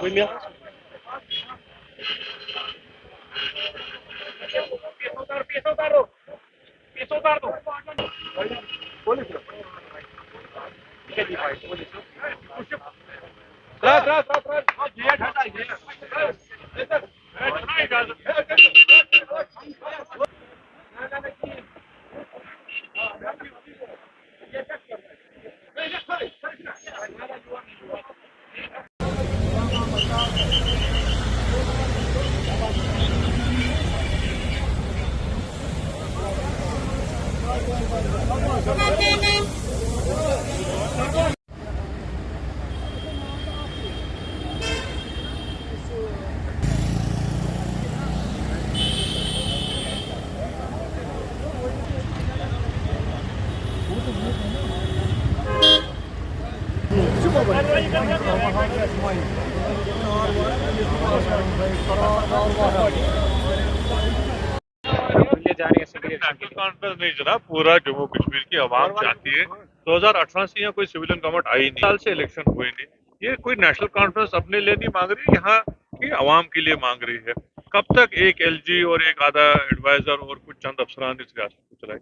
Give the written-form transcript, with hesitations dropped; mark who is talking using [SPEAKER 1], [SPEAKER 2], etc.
[SPEAKER 1] कोई नहीं
[SPEAKER 2] national conference नहीं जनाब, पूरा जम्मू कश्मीर की आवाम चाहती है। 2018 से यहाँ कोई सिविलियन गवर्नमेंट आई नहीं, साल से इलेक्शन हुए नहीं। ये कोई नेशनल कॉन्फ्रेंस अपने लिए नहीं मांग रही, यहाँ की आवाम के लिए मांग रही है। कब तक एक एलजी और एक आधा एडवाइजर और कुछ चंद अफसरान इस रियासत को चलाए?